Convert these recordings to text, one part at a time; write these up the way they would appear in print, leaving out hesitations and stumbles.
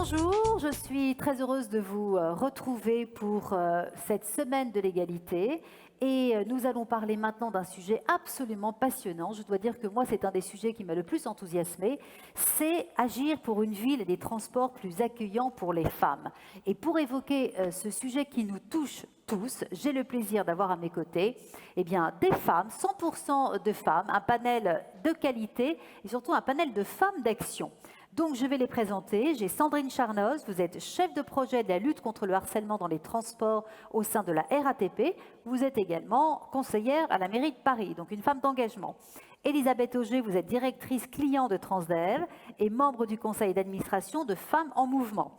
Bonjour, je suis très heureuse de vous retrouver pour cette semaine de l'égalité. Et nous allons parler maintenant d'un sujet absolument passionnant. Je dois dire que moi, c'est un des sujets qui m'a le plus enthousiasmée. C'est agir pour une ville et des transports plus accueillants pour les femmes. Et pour évoquer ce sujet qui nous touche tous, j'ai le plaisir d'avoir à mes côtés eh bien, des femmes, 100% de femmes, un panel de qualité et surtout un panel de femmes d'action. Donc, je vais les présenter. J'ai Sandrine Charnoz, vous êtes chef de projet de la lutte contre le harcèlement dans les transports au sein de la RATP. Vous êtes également conseillère à la mairie de Paris, donc une femme d'engagement. Elisabeth Auger, vous êtes directrice client de Transdev et membre du conseil d'administration de Femmes en Mouvement.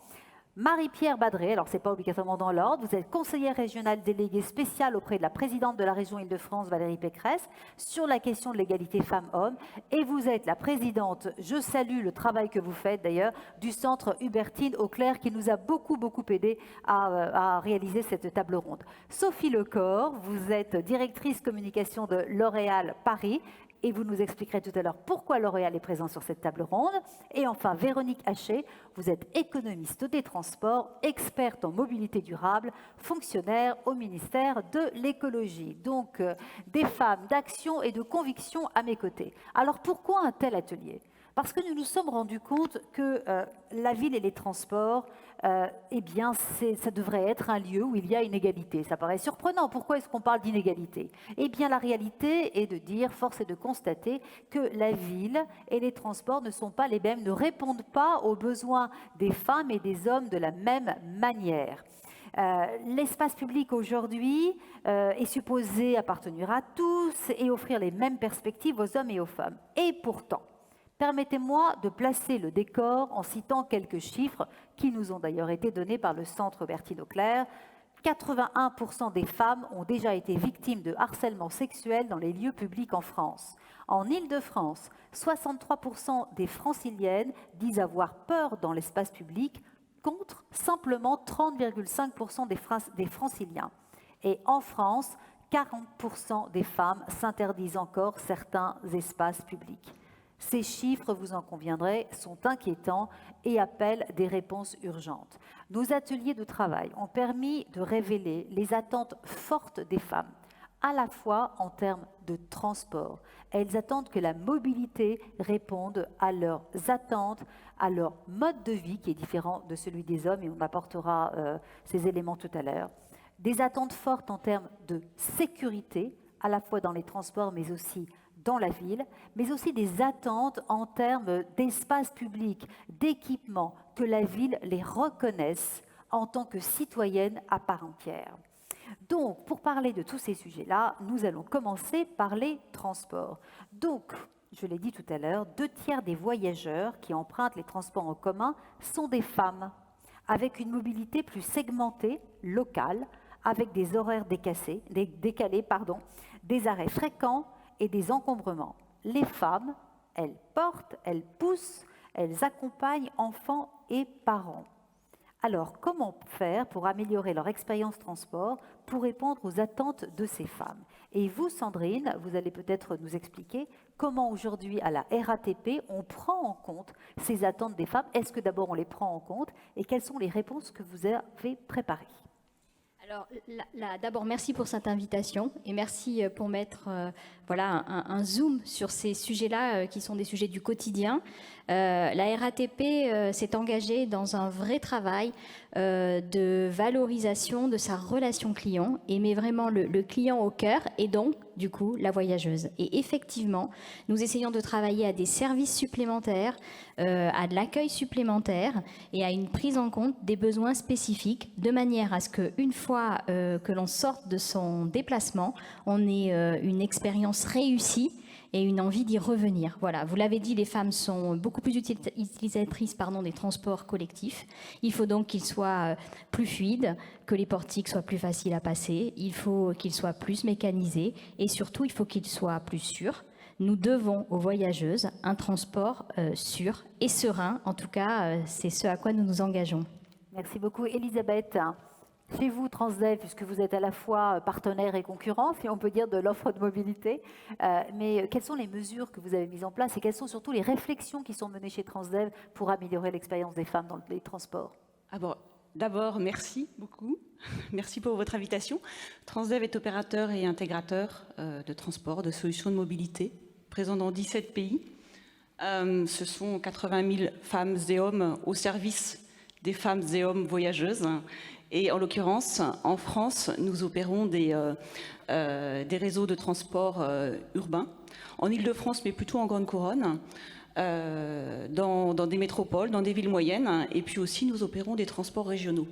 Marie-Pierre Badré, alors ce n'est pas obligatoirement dans l'ordre, vous êtes conseillère régionale déléguée spéciale auprès de la présidente de la région Île-de-France, Valérie Pécresse, sur la question de l'égalité femmes-hommes. Et vous êtes la présidente, je salue le travail que vous faites d'ailleurs, du centre Hubertine Auclair qui nous a beaucoup aidé à réaliser cette table ronde. Sophie Lecor, vous êtes directrice communication de L'Oréal Paris. Et vous nous expliquerez tout à l'heure pourquoi L'Oréal est présent sur cette table ronde. Et enfin, Véronique Haché, vous êtes économiste des transports, experte en mobilité durable, fonctionnaire au ministère de l'écologie. Donc, des femmes d'action et de conviction à mes côtés. Alors, pourquoi un tel atelier ? Parce que nous nous sommes rendus compte que la ville et les transports, eh bien, ça devrait être un lieu où il y a une égalité. Ça paraît surprenant. Pourquoi est-ce qu'on parle d'inégalité? Eh bien, la réalité est de dire, force est de constater que la ville et les transports ne sont pas les mêmes, ne répondent pas aux besoins des femmes et des hommes de la même manière. L'espace public aujourd'hui est supposé appartenir à tous et offrir les mêmes perspectives aux hommes et aux femmes. Et pourtant, permettez-moi de placer le décor en citant quelques chiffres qui nous ont d'ailleurs été donnés par le centre Hubertine Auclair. 81% des femmes ont déjà été victimes de harcèlement sexuel dans les lieux publics en France. En Île-de-France, 63% des franciliennes disent avoir peur dans l'espace public contre simplement 30,5% des franciliens. Et en France, 40% des femmes s'interdisent encore certains espaces publics. Ces chiffres, vous en conviendrez, sont inquiétants et appellent des réponses urgentes. Nos ateliers de travail ont permis de révéler les attentes fortes des femmes, à la fois en termes de transport. Elles attendent que la mobilité réponde à leurs attentes, à leur mode de vie qui est différent de celui des hommes, et on apportera ces éléments tout à l'heure. Des attentes fortes en termes de sécurité, à la fois dans les transports, mais aussi dans la ville, mais aussi des attentes en termes d'espace public, d'équipement, que la ville les reconnaisse en tant que citoyenne à part entière. Donc, pour parler de tous ces sujets-là, nous allons commencer par les transports. Donc, je l'ai dit tout à l'heure, 2/3 des voyageurs qui empruntent les transports en commun sont des femmes, avec une mobilité plus segmentée, locale, avec des horaires décalés, des arrêts fréquents, et des encombrements. Les femmes, elles portent, elles poussent, elles accompagnent enfants et parents. Alors, comment faire pour améliorer leur expérience transport, pour répondre aux attentes de ces femmes? Et vous, Sandrine, vous allez peut-être nous expliquer comment aujourd'hui, à la RATP, on prend en compte ces attentes des femmes. Est-ce que d'abord on les prend en compte et quelles sont les réponses que vous avez préparées? Alors, d'abord, merci pour cette invitation et merci pour mettre voilà, un zoom sur ces sujets-là qui sont des sujets du quotidien. La RATP s'est engagée dans un vrai travail de valorisation de sa relation client et met vraiment le client au cœur et donc, du coup, la voyageuse. Et effectivement, nous essayons de travailler à des services supplémentaires, à de l'accueil supplémentaire et à une prise en compte des besoins spécifiques de manière à ce qu'une fois que l'on sorte de son déplacement, on ait une expérience réussie et une envie d'y revenir. Voilà, vous l'avez dit, les femmes sont beaucoup plus utilisatrices des transports collectifs. Il faut donc qu'ils soient plus fluides, que les portiques soient plus faciles à passer, il faut qu'ils soient plus mécanisés et surtout, il faut qu'ils soient plus sûrs. Nous devons aux voyageuses un transport sûr et serein. En tout cas, c'est ce à quoi nous nous engageons. Merci beaucoup, Elisabeth. Chez vous, Transdev, puisque vous êtes à la fois partenaire et concurrent, si on peut dire, de l'offre de mobilité, mais quelles sont les mesures que vous avez mises en place et quelles sont surtout les réflexions qui sont menées chez Transdev pour améliorer l'expérience des femmes dans les transports? D'abord, merci beaucoup. Merci pour votre invitation. Transdev est opérateur et intégrateur de transport, de solutions de mobilité, présent dans 17 pays. Ce sont 80 000 femmes et hommes au service des femmes et hommes voyageuses. Et en l'occurrence, en France, nous opérons des réseaux de transport urbains, en Île-de-France, mais plutôt en Grande Couronne, dans des métropoles, dans des villes moyennes, et puis aussi nous opérons des transports régionaux.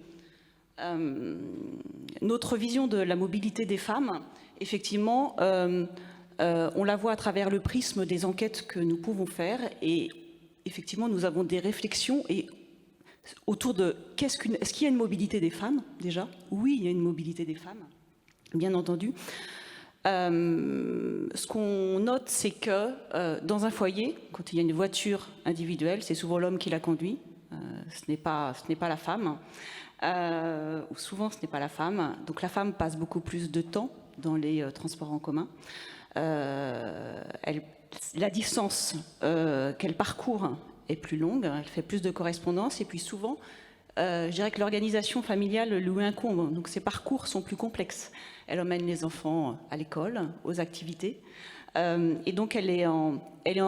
Notre vision de la mobilité des femmes, effectivement, on la voit à travers le prisme des enquêtes que nous pouvons faire, et effectivement, nous avons des réflexions autour de est-ce qu'il y a une mobilité des femmes déjà? Oui, il y a une mobilité des femmes, bien entendu. Ce qu'on note, c'est que dans un foyer, quand il y a une voiture individuelle, c'est souvent l'homme qui la conduit, ce n'est pas la femme, ou souvent ce n'est pas la femme. Donc la femme passe beaucoup plus de temps dans les transports en commun. La distance qu'elle parcourt est plus longue, elle fait plus de correspondance, et puis souvent, je dirais que l'organisation familiale lui incombe, donc ses parcours sont plus complexes. Elle emmène les enfants à l'école, aux activités, et donc elle est en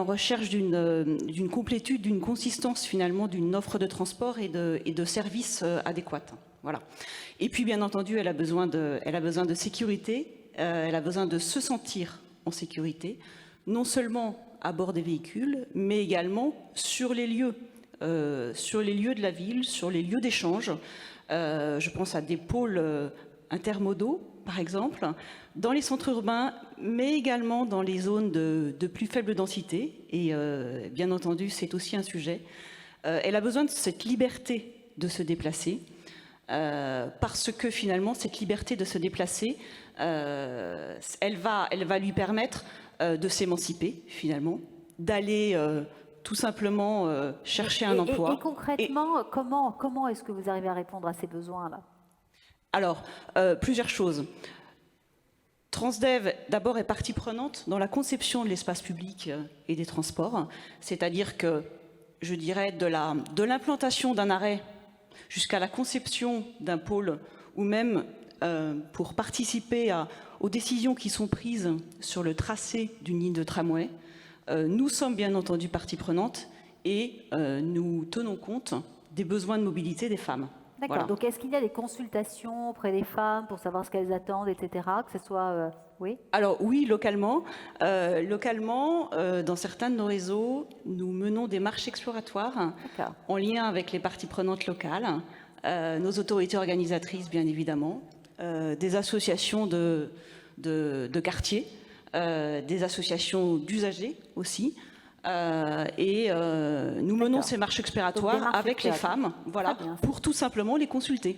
recherche d'une complétude, d'une consistance finalement, d'une offre de transport et de services adéquats. Voilà. Et puis bien entendu, elle a besoin de sécurité, elle a besoin de se sentir en sécurité, non seulement à bord des véhicules, mais également sur les lieux de la ville, sur les lieux d'échange. Je pense à des pôles intermodaux, par exemple, dans les centres urbains, mais également dans les zones de plus faible densité. Et bien entendu, c'est aussi un sujet. Elle a besoin de cette liberté de se déplacer, parce que finalement, cette liberté de se déplacer, elle va lui permettre de s'émanciper, finalement, d'aller tout simplement chercher un emploi. Et concrètement, comment est-ce que vous arrivez à répondre à ces besoins-là? Alors, plusieurs choses. Transdev, d'abord, est partie prenante dans la conception de l'espace public et des transports, c'est-à-dire que, je dirais, de l'implantation d'un arrêt jusqu'à la conception d'un pôle, ou même pour participer aux décisions qui sont prises sur le tracé d'une ligne de tramway, nous sommes bien entendu partie prenante et nous tenons compte des besoins de mobilité des femmes. D'accord. Voilà. Donc, est-ce qu'il y a des consultations auprès des femmes pour savoir ce qu'elles attendent, etc., que ce soit... oui. Alors, oui, localement, dans certains de nos réseaux, nous menons des marches exploratoires en lien avec les parties prenantes locales, nos autorités organisatrices, bien évidemment, des associations de quartier, des associations d'usagers aussi. Nous menons ces marches expiratoires avec les femmes, voilà, pour tout simplement les consulter.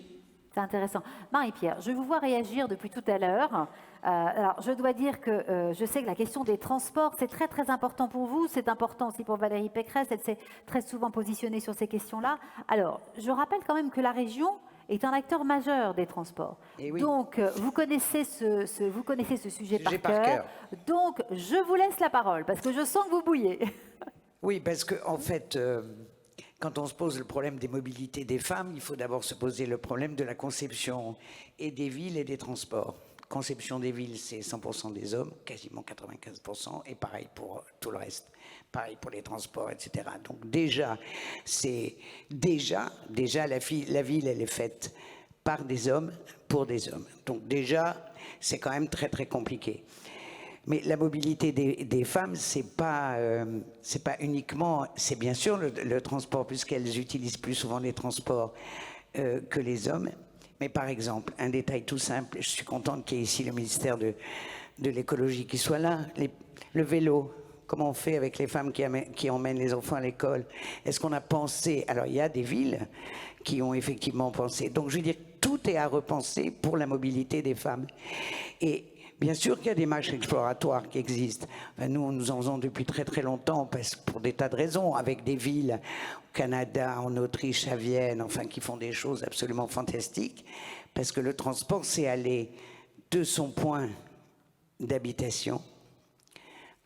C'est intéressant. Marie-Pierre, je vous vois réagir depuis tout à l'heure. Alors, je dois dire que je sais que la question des transports, c'est très très important pour vous. C'est important aussi pour Valérie Pécresse. Elle s'est très souvent positionnée sur ces questions-là. Alors, je rappelle quand même que la région est un acteur majeur des transports. Oui. Donc, vous connaissez ce sujet par cœur. Donc, je vous laisse la parole, parce que je sens que vous bouillez. Oui, parce qu'en fait, quand on se pose le problème des mobilités des femmes, il faut d'abord se poser le problème de la conception et des villes et des transports. Conception des villes, c'est 100% des hommes, quasiment 95%, et pareil pour tout le reste. Pareil pour les transports, etc. Donc déjà, la ville, elle est faite par des hommes, pour des hommes. Donc déjà, c'est quand même très, très compliqué. Mais la mobilité des femmes, c'est pas uniquement... C'est bien sûr le transport, puisqu'elles utilisent plus souvent les transports que les hommes. Mais par exemple, un détail tout simple, je suis contente qu'il y ait ici le ministère de l'écologie qui soit là, le vélo. Comment on fait avec les femmes qui emmènent les enfants à l'école? Est-ce qu'on a pensé? Alors, il y a des villes qui ont effectivement pensé. Donc, je veux dire, tout est à repenser pour la mobilité des femmes. Et bien sûr qu'il y a des marches exploratoires qui existent. Enfin, nous en faisons depuis très très longtemps, parce que pour des tas de raisons, avec des villes au Canada, en Autriche, à Vienne, enfin, qui font des choses absolument fantastiques. Parce que le transport, c'est aller de son point d'habitation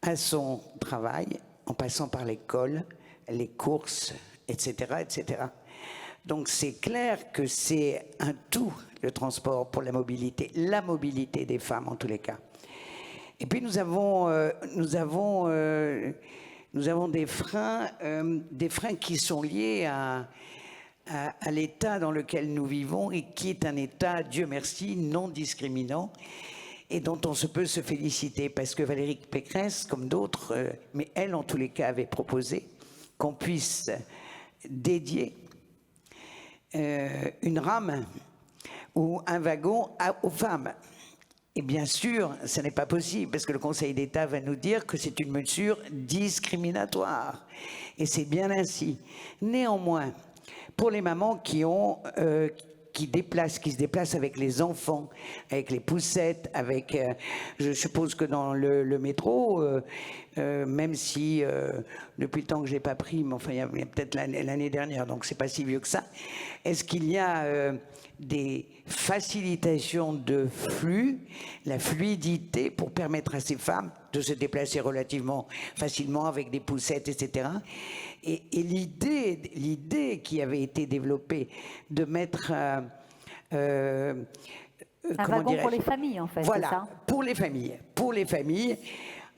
à son travail, en passant par l'école, les courses, etc., etc. Donc c'est clair que c'est un tout, le transport pour la mobilité des femmes en tous les cas. Et puis nous avons des freins qui sont liés à l'état dans lequel nous vivons et qui est un état, Dieu merci, non discriminant et dont on peut se féliciter parce que Valérie Pécresse, comme d'autres, mais elle en tous les cas avait proposé qu'on puisse dédier une rame ou un wagon aux femmes. Et bien sûr, ce n'est pas possible parce que le Conseil d'État va nous dire que c'est une mesure discriminatoire. Et c'est bien ainsi. Néanmoins, pour les mamans qui se déplacent avec les enfants, avec les poussettes, avec, je suppose que dans le métro, même si depuis le temps que j'ai pas pris, mais enfin il y a peut-être l'année dernière, donc c'est pas si vieux que ça. Est-ce qu'il y a des facilitations de flux, la fluidité pour permettre à ces femmes de se déplacer relativement facilement avec des poussettes, etc. Et l'idée qui avait été développée de mettre un wagon pour les familles, en fait. Voilà, c'est ça pour les familles.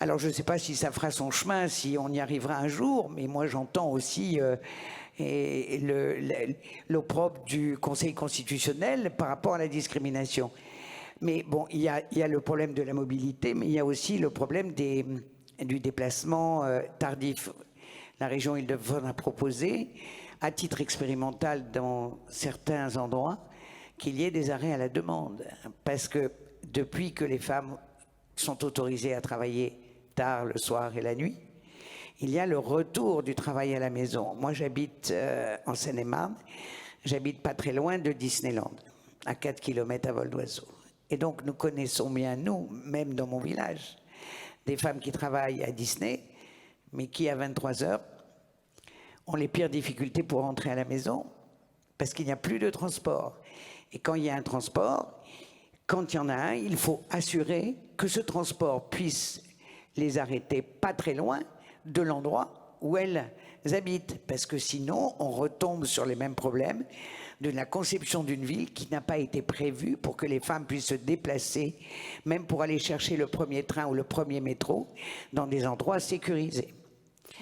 Alors je ne sais pas si ça fera son chemin, si on y arrivera un jour, mais moi j'entends aussi l'opprobre du Conseil constitutionnel par rapport à la discrimination. Mais bon, il y a le problème de la mobilité, mais il y a aussi le problème du déplacement tardif. La région Île-de-France a proposé, à titre expérimental dans certains endroits, qu'il y ait des arrêts à la demande. Parce que depuis que les femmes sont autorisées à travailler tard le soir et la nuit, il y a le retour du travail à la maison. Moi, j'habite en Seine-et-Marne, j'habite pas très loin de Disneyland, à 4 km à vol d'oiseau. Et donc, nous connaissons bien, nous, même dans mon village, des femmes qui travaillent à Disney, mais qui, à 23 heures, ont les pires difficultés pour rentrer à la maison, parce qu'il n'y a plus de transport. Et quand il y a un transport, quand il y en a un, il faut assurer que ce transport puisse les arrêter pas très loin de l'endroit où elles habitent, parce que sinon on retombe sur les mêmes problèmes de la conception d'une ville qui n'a pas été prévue pour que les femmes puissent se déplacer, même pour aller chercher le premier train ou le premier métro, dans des endroits sécurisés.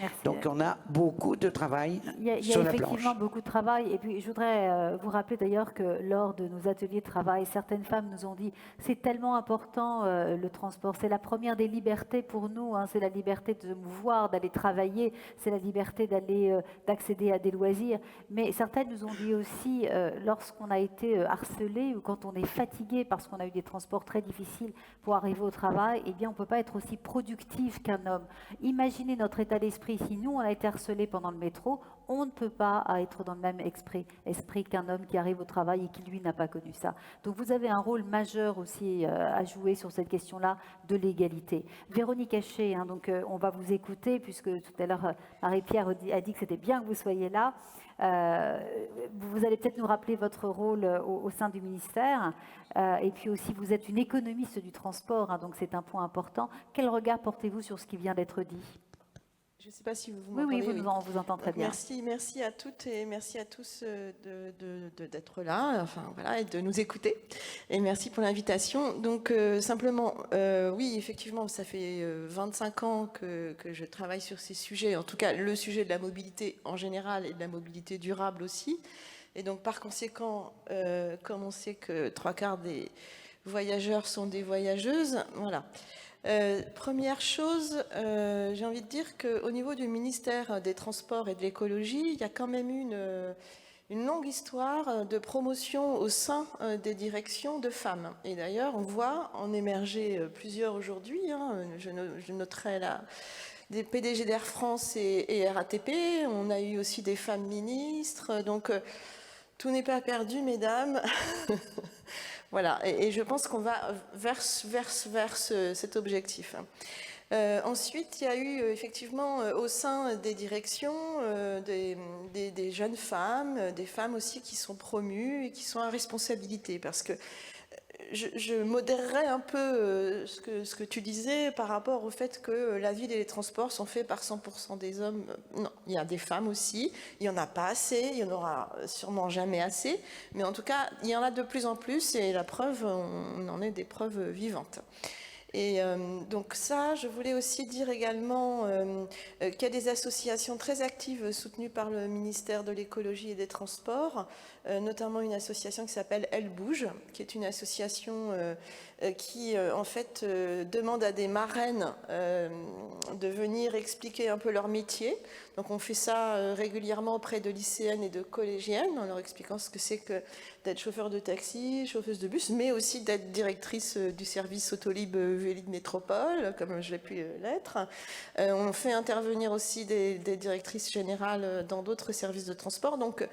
Merci. Donc on a beaucoup de travail sur la planche. Il y a effectivement beaucoup de travail. Et puis je voudrais vous rappeler d'ailleurs que lors de nos ateliers de travail, certaines femmes nous ont dit c'est tellement important le transport. C'est la première des libertés pour nous. Hein. C'est la liberté de se mouvoir, d'aller travailler. C'est la liberté d'accéder à des loisirs. Mais certaines nous ont dit aussi lorsqu'on a été harcelé ou quand on est fatigué parce qu'on a eu des transports très difficiles pour arriver au travail, eh bien on ne peut pas être aussi productif qu'un homme. Imaginez notre état d'esprit. Si nous, on a été harcelés pendant le métro, on ne peut pas être dans le même esprit qu'un homme qui arrive au travail et qui, lui, n'a pas connu ça. Donc, vous avez un rôle majeur aussi à jouer sur cette question-là de l'égalité. Véronique Haché, hein, donc, on va vous écouter, puisque tout à l'heure, Marie-Pierre a dit que c'était bien que vous soyez là. Vous allez peut-être nous rappeler votre rôle au sein du ministère. Et puis aussi, vous êtes une économiste du transport, hein, donc c'est un point important. Quel regard portez-vous sur ce qui vient d'être dit ? Je ne sais pas si vous m'entendez. Oui, on vous entend très bien. Merci à toutes et merci à tous d'être là, enfin voilà, et de nous écouter. Et merci pour l'invitation. Donc simplement, oui, effectivement, ça fait 25 ans que je travaille sur ces sujets. En tout cas, le sujet de la mobilité en général et de la mobilité durable aussi. Et donc par conséquent, comme on sait que 3/4 des voyageurs sont des voyageuses, voilà. Première chose, j'ai envie de dire qu'au niveau du ministère des Transports et de l'Écologie, il y a quand même une longue histoire de promotion au sein des directions de femmes. Et d'ailleurs, on voit en émerger plusieurs aujourd'hui. Hein, je noterai là des PDG d'Air France et RATP. On a eu aussi des femmes ministres. Donc, tout n'est pas perdu, mesdames. Voilà, et je pense qu'on va vers cet objectif. Ensuite, il y a eu effectivement au sein des directions des jeunes femmes, des femmes aussi qui sont promues et qui sont à responsabilité. Parce que je modérerais un peu ce que tu disais par rapport au fait que la ville et les transports sont faits par 100% des hommes. Non, il y a des femmes aussi, il n'y en a pas assez, il n'y en aura sûrement jamais assez, mais en tout cas, il y en a de plus en plus et la preuve, on en est des preuves vivantes. Et donc ça, je voulais aussi dire également qu'il y a des associations très actives soutenues par le ministère de l'écologie et des transports, notamment une association qui s'appelle Elle Bouge, qui est une association qui en fait demande à des marraines de venir expliquer un peu leur métier. Donc on fait ça régulièrement auprès de lycéennes et de collégiennes en leur expliquant ce que c'est que d'être chauffeur de taxi, chauffeuse de bus, mais aussi d'être directrice du service Autolib Vélib Métropole, comme je l'ai pu l'être. On fait intervenir aussi des directrices générales dans d'autres services de transport. Donc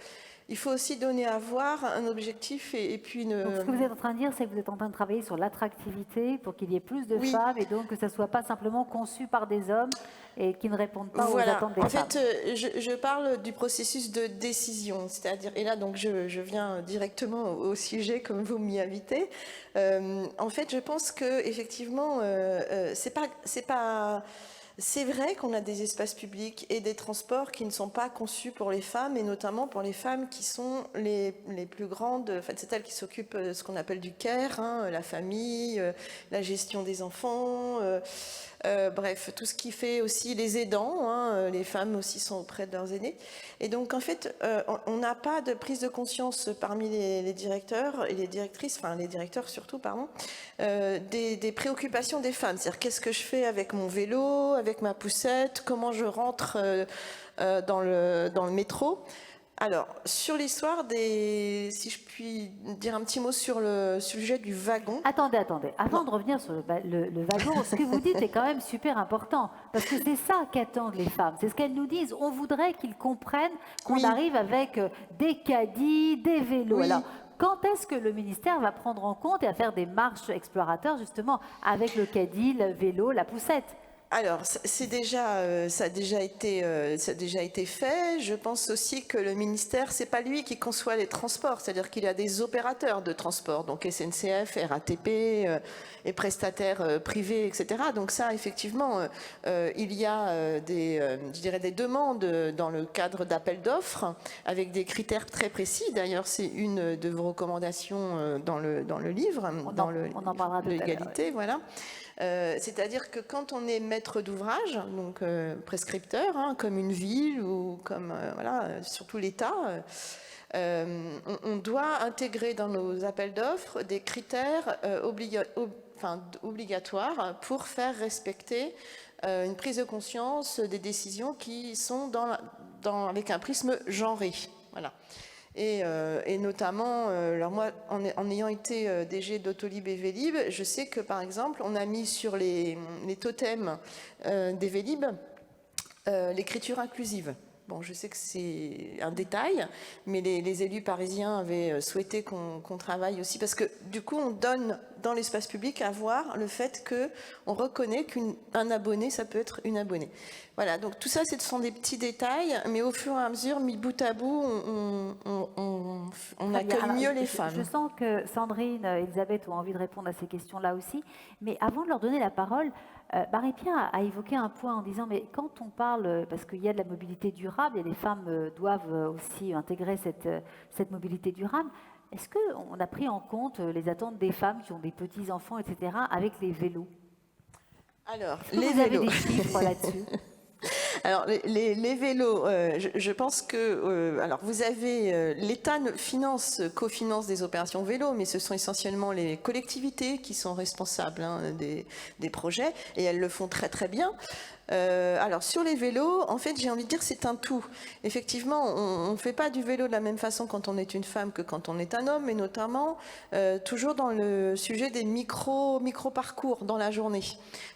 il faut aussi donner à voir un objectif et puis une... Donc, ce que vous êtes en train de dire, c'est que vous êtes en train de travailler sur l'attractivité pour qu'il y ait plus de femmes et donc que ça ne soit pas simplement conçu par des hommes et qui ne répondent pas aux attentes des femmes. En fait, je parle du processus de décision, c'est-à-dire, et là donc je viens directement au sujet comme vous m'y invitez. En fait, je pense que effectivement, c'est vrai qu'on a des espaces publics et des transports qui ne sont pas conçus pour les femmes, et notamment pour les femmes qui sont les plus grandes. En fait, c'est elles qui s'occupent de ce qu'on appelle du care, hein, la famille, la gestion des enfants, bref, tout ce qui fait aussi les aidants. Hein, les femmes aussi sont auprès de leurs aînés. Et donc, en fait, on n'a pas de prise de conscience parmi les directeurs et les directrices, enfin les directeurs surtout, pardon, des préoccupations des femmes. C'est-à-dire, qu'est-ce que je fais avec mon vélo, avec ma poussette, comment je rentre dans le métro. Alors, sur l'histoire si je puis dire un petit mot sur le sujet du wagon. Attendez. Avant de revenir sur le wagon, ce que vous dites est quand même super important. Parce que c'est ça qu'attendent les femmes. C'est ce qu'elles nous disent. On voudrait qu'ils comprennent qu'on arrive avec des caddies, des vélos. Oui. Alors, quand est-ce que le ministère va prendre en compte et à faire des marches explorateurs, justement, avec le caddie, le vélo, la poussette ? Alors, ça a déjà été fait. Je pense aussi que le ministère, c'est pas lui qui conçoit les transports, c'est-à-dire qu'il y a des opérateurs de transport, donc SNCF, RATP, et prestataires privés, etc. Donc ça, effectivement, il y a des demandes dans le cadre d'appels d'offres avec des critères très précis. D'ailleurs, c'est une de vos recommandations dans le livre, on en parlera de l'égalité, voilà. C'est-à-dire que quand on est maître d'ouvrage, donc prescripteur, hein, comme une ville ou comme surtout l'État, on doit intégrer dans nos appels d'offres des critères obligatoires pour faire respecter une prise de conscience des décisions qui sont avec un prisme genré. Voilà. Et notamment, alors moi, en ayant été DG d'Autolib et Vélib, je sais que par exemple, on a mis sur les totems des Vélib l'écriture inclusive. Bon, je sais que c'est un détail, mais les élus parisiens avaient souhaité qu'on travaille aussi, parce que du coup, on donne dans l'espace public à voir le fait qu'on reconnaît qu'un abonné, ça peut être une abonnée. Voilà, donc tout ça, ce sont des petits détails, mais au fur et à mesure, mis bout à bout, on accueille mieux les femmes. Je sens que Sandrine, Elisabeth ont envie de répondre à ces questions-là aussi, mais avant de leur donner la parole, Marie-Pierre a évoqué un point en disant, mais quand on parle, parce qu'il y a de la mobilité durable, et les femmes doivent aussi intégrer cette mobilité durable, est-ce qu'on a pris en compte les attentes des femmes qui ont des petits-enfants, etc., avec les vélos? Alors, vous avez des chiffres là-dessus? Alors, les vélos, je pense que... alors, vous avez... L'État cofinance des opérations vélo, mais ce sont essentiellement les collectivités qui sont responsables des projets, et elles le font très très bien. Alors sur les vélos, en fait, j'ai envie de dire que c'est un tout. Effectivement, on ne fait pas du vélo de la même façon quand on est une femme que quand on est un homme, mais notamment toujours dans le sujet des micro-parcours dans la journée.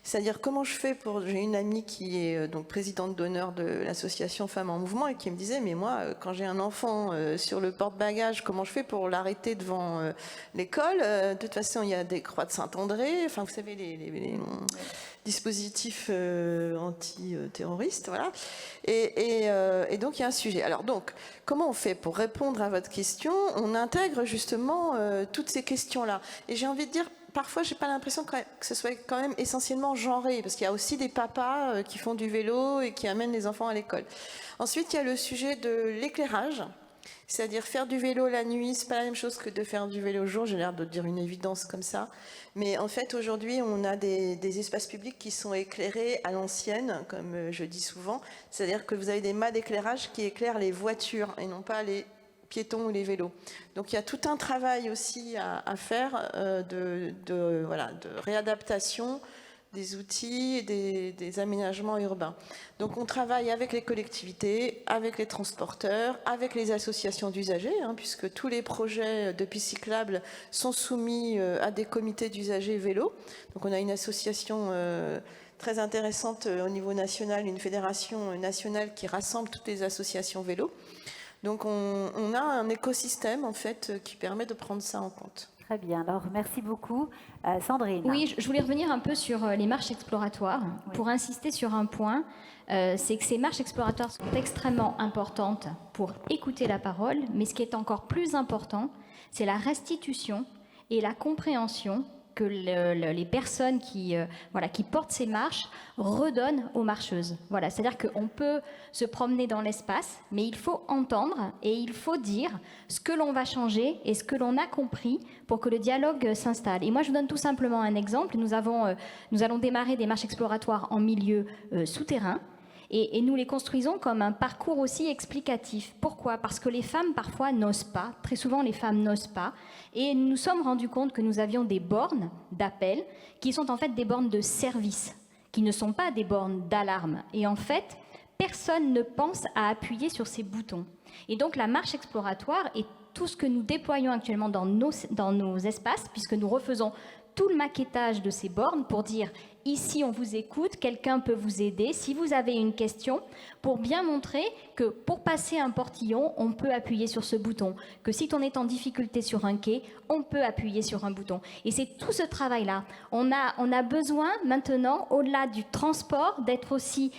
C'est-à-dire comment je fais pour... J'ai une amie qui est donc présidente d'honneur de l'association Femmes en Mouvement et qui me disait, mais moi, quand j'ai un enfant sur le porte-bagages, comment je fais pour l'arrêter devant l'école? De toute façon, il y a des croix de Saint-André, enfin vous savez, les dispositifs anti-terroristes, voilà. Et donc il y a un sujet. Alors donc, comment on fait pour répondre à votre question? On intègre justement toutes ces questions-là. Et j'ai envie de dire, parfois, j'ai pas l'impression que ce soit quand même essentiellement genré, parce qu'il y a aussi des papas qui font du vélo et qui amènent les enfants à l'école. Ensuite, il y a le sujet de l'éclairage. C'est-à-dire faire du vélo la nuit, c'est pas la même chose que de faire du vélo le jour. J'ai l'air de dire une évidence comme ça. Mais en fait, aujourd'hui, on a des espaces publics qui sont éclairés à l'ancienne, comme je dis souvent. C'est-à-dire que vous avez des mâts d'éclairage qui éclairent les voitures et non pas les piétons ou les vélos. Donc il y a tout un travail aussi à faire de réadaptation des outils et des aménagements urbains. Donc on travaille avec les collectivités, avec les transporteurs, avec les associations d'usagers, puisque tous les projets de pistes cyclables sont soumis à des comités d'usagers vélo. Donc on a une association très intéressante au niveau national, une fédération nationale qui rassemble toutes les associations vélo. Donc on a un écosystème en fait qui permet de prendre ça en compte. Très bien, alors merci beaucoup. Sandrine. Oui, je voulais revenir un peu sur les marches exploratoires pour insister sur un point, c'est que ces marches exploratoires sont extrêmement importantes pour écouter la parole, mais ce qui est encore plus important, c'est la restitution et la compréhension que les personnes qui portent ces marches redonnent aux marcheuses. Voilà, c'est-à-dire qu'on peut se promener dans l'espace, mais il faut entendre et il faut dire ce que l'on va changer et ce que l'on a compris pour que le dialogue s'installe. Et moi, je vous donne tout simplement un exemple. Nous allons démarrer des marches exploratoires en milieu souterrain. Et nous les construisons comme un parcours aussi explicatif. Pourquoi? Parce que les femmes, parfois, n'osent pas. Très souvent, les femmes n'osent pas. Et nous nous sommes rendus compte que nous avions des bornes d'appel qui sont en fait des bornes de service, qui ne sont pas des bornes d'alarme. Et en fait, personne ne pense à appuyer sur ces boutons. Et donc, la marche exploratoire est tout ce que nous déployons actuellement dans nos espaces, puisque nous refaisons tout le maquettage de ces bornes pour dire ici on vous écoute, quelqu'un peut vous aider si vous avez une question, pour bien montrer que pour passer un portillon, on peut appuyer sur ce bouton, que si on est en difficulté sur un quai, on peut appuyer sur un bouton. Et c'est tout ce travail-là. On a besoin maintenant, au-delà du transport, d'être aussi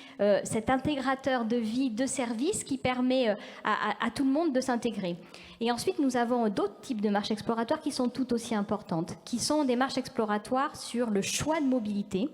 cet intégrateur de vie, de service qui permet à tout le monde de s'intégrer. Et ensuite, nous avons d'autres types de marches exploratoires qui sont tout aussi importantes, qui sont des marches exploratoires sur le choix de mobilité.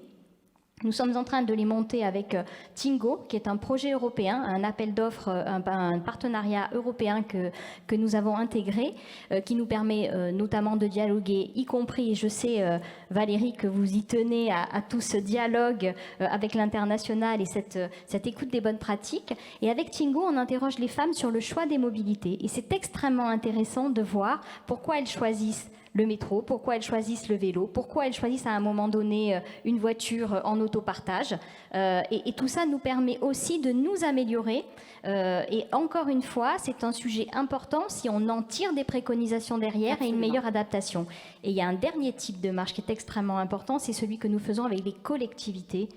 Nous sommes en train de les monter avec Tingo, qui est un projet européen, un appel d'offres, un partenariat européen que nous avons intégré, qui nous permet notamment de dialoguer, y compris, je sais, Valérie, que vous y tenez à tout ce dialogue avec l'international et cette écoute des bonnes pratiques. Et avec Tingo, on interroge les femmes sur le choix des mobilités. Et c'est extrêmement intéressant de voir pourquoi elles choisissent le métro, pourquoi elles choisissent le vélo, pourquoi elles choisissent à un moment donné une voiture en autopartage. Et tout ça nous permet aussi de nous améliorer. Et encore une fois, c'est un sujet important si on en tire des préconisations derrière. Absolument. Et une meilleure adaptation. Et il y a un dernier type de marche qui est extrêmement important, c'est celui que nous faisons avec les collectivités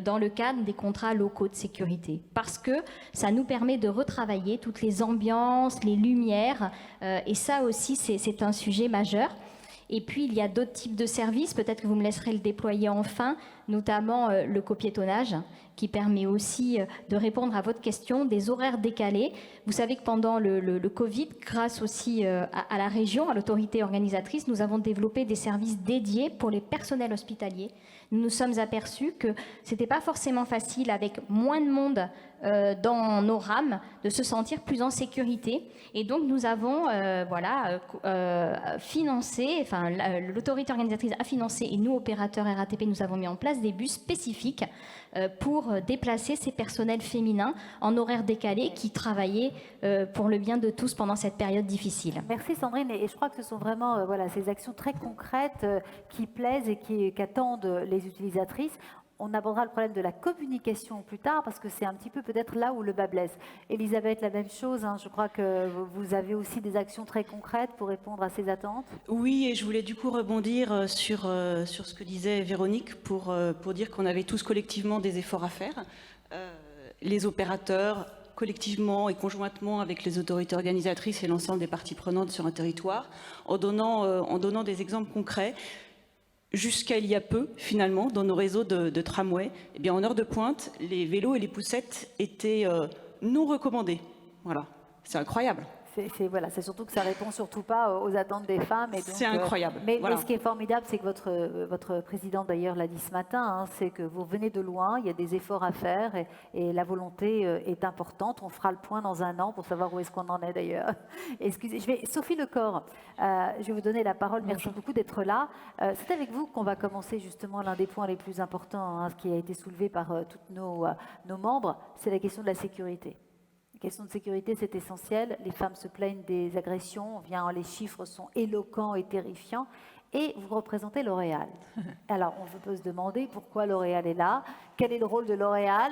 dans le cadre des contrats locaux de sécurité. Parce que ça nous permet de retravailler toutes les ambiances, les lumières. Et ça aussi, c'est un sujet majeur. Et puis, il y a d'autres types de services, peut-être que vous me laisserez le déployer enfin, notamment le copiétonnage, qui permet aussi de répondre à votre question, des horaires décalés. Vous savez que pendant le Covid, grâce aussi à la région, à l'autorité organisatrice, nous avons développé des services dédiés pour les personnels hospitaliers. Nous nous sommes aperçus que ce n'était pas forcément facile, avec moins de monde dans nos rames, de se sentir plus en sécurité. Et donc, nous avons financé, enfin, l'autorité organisatrice a financé, et nous, opérateurs RATP, nous avons mis en place des bus spécifiques pour déplacer ces personnels féminins en horaire décalé qui travaillaient pour le bien de tous pendant cette période difficile. Merci Sandrine, et je crois que ce sont vraiment ces actions très concrètes qui plaisent et qu'attendent les utilisatrices. On abordera le problème de la communication plus tard, parce que c'est un petit peu peut-être là où le bas blesse. Elisabeth, la même chose, hein, je crois que vous avez aussi des actions très concrètes pour répondre à ces attentes. Oui, et je voulais du coup rebondir sur ce que disait Véronique pour dire qu'on avait tous collectivement des efforts à faire. Les opérateurs, collectivement et conjointement avec les autorités organisatrices et l'ensemble des parties prenantes sur un territoire, en donnant des exemples concrets. Jusqu'à il y a peu, finalement, dans nos réseaux de tramway, eh bien, en heure de pointe, les vélos et les poussettes étaient non recommandés. Voilà, c'est incroyable. C'est surtout que ça répond surtout pas aux attentes des femmes. C'est incroyable. Mais voilà. ce qui est formidable, c'est que votre présidente d'ailleurs l'a dit ce matin, hein, c'est que vous venez de loin, il y a des efforts à faire et la volonté est importante. On fera le point dans un an pour savoir où est-ce qu'on en est d'ailleurs. Excusez, Sophie Lecor, je vais vous donner la parole. Merci beaucoup d'être là. C'est avec vous qu'on va commencer justement l'un des points les plus importants, hein, qui a été soulevé par tous nos membres, c'est la question de la sécurité. La question de sécurité, c'est essentiel. Les femmes se plaignent des agressions. Les chiffres sont éloquents et terrifiants. Et vous représentez L'Oréal. Alors, on peut se demander pourquoi L'Oréal est là. Quel est le rôle de L'Oréal?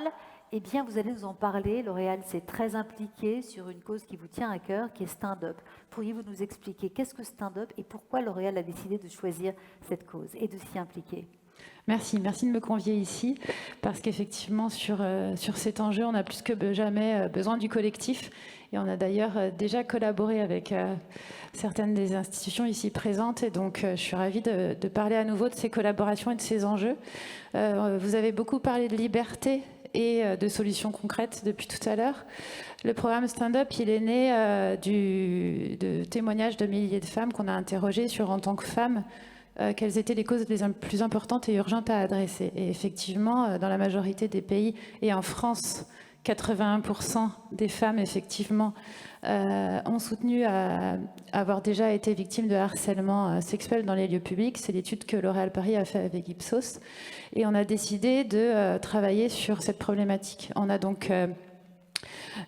Eh bien, vous allez nous en parler. L'Oréal s'est très impliqué sur une cause qui vous tient à cœur, qui est Stand Up. Pourriez-vous nous expliquer qu'est-ce que Stand Up et pourquoi L'Oréal a décidé de choisir cette cause et de s'y impliquer? Merci de me convier ici, parce qu'effectivement, sur cet enjeu, on a plus que jamais besoin du collectif. Et on a d'ailleurs déjà collaboré avec certaines des institutions ici présentes. Et donc, je suis ravie de parler à nouveau de ces collaborations et de ces enjeux. Vous avez beaucoup parlé de liberté et de solutions concrètes depuis tout à l'heure. Le programme Stand Up, il est né de témoignages de milliers de femmes qu'on a interrogées sur, en tant que femmes, quelles étaient les causes les plus importantes et urgentes à adresser. Et effectivement, dans la majorité des pays, et en France, 81% des femmes, effectivement, ont soutenu avoir déjà été victimes de harcèlement sexuel dans les lieux publics. C'est l'étude que L'Oréal Paris a fait avec Ipsos. Et on a décidé de travailler sur cette problématique. On a donc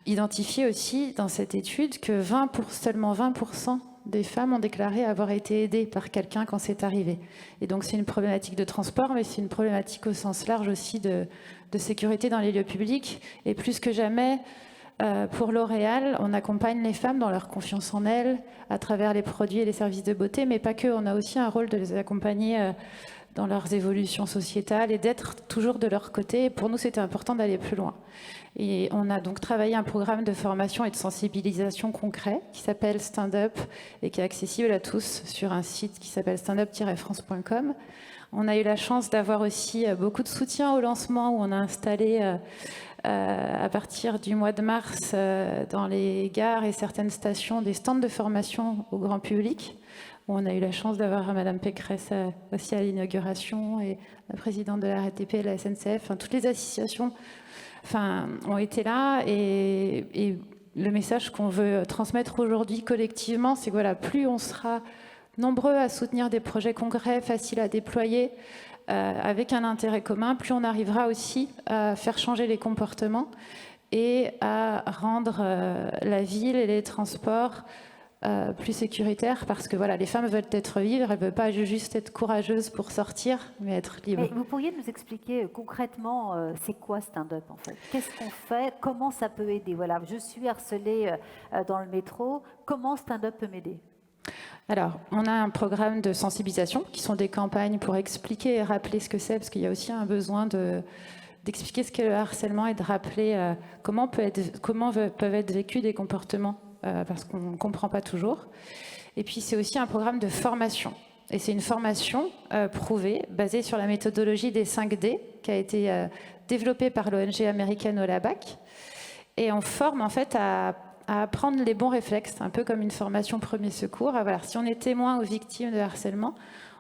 identifié aussi dans cette étude que seulement 20% des femmes ont déclaré avoir été aidées par quelqu'un quand c'est arrivé. Et donc c'est une problématique de transport, mais c'est une problématique au sens large aussi de sécurité dans les lieux publics. Et plus que jamais, pour L'Oréal, on accompagne les femmes dans leur confiance en elles, à travers les produits et les services de beauté, mais pas que. On a aussi un rôle de les accompagner dans leurs évolutions sociétales et d'être toujours de leur côté. Et pour nous, c'était important d'aller plus loin. Et on a donc travaillé un programme de formation et de sensibilisation concret qui s'appelle Stand Up et qui est accessible à tous sur un site qui s'appelle standup-france.com. On a eu la chance d'avoir aussi beaucoup de soutien au lancement, où on a installé à partir du mois de mars dans les gares et certaines stations des stands de formation au grand public. On a eu la chance d'avoir Madame Pécresse aussi à l'inauguration, et la présidente de la RATP, la SNCF, toutes les associations ont été là. Et le message qu'on veut transmettre aujourd'hui collectivement, c'est que voilà, plus on sera nombreux à soutenir des projets concrets, faciles à déployer, avec un intérêt commun, plus on arrivera aussi à faire changer les comportements et à rendre la ville et les transports plus sécuritaires, parce que voilà, les femmes veulent être libres, elles ne veulent pas juste être courageuses pour sortir, mais être libres. Mais vous pourriez nous expliquer concrètement, c'est quoi Stand Up en fait? Qu'est-ce qu'on fait? Comment ça peut aider? Voilà, je suis harcelée dans le métro, comment Stand Up peut m'aider? Alors, on a un programme de sensibilisation, qui sont des campagnes pour expliquer et rappeler ce que c'est, parce qu'il y a aussi un besoin d'expliquer ce qu'est le harcèlement et de rappeler comment peuvent être vécus des comportements, parce qu'on ne comprend pas toujours. Et puis, c'est aussi un programme de formation. Et c'est une formation prouvée, basée sur la méthodologie des 5D, qui a été développée par l'ONG américaine OLABAC. Et on forme en fait à apprendre les bons réflexes, un peu comme une formation premier secours. Voilà, si on est témoin ou victime de harcèlement,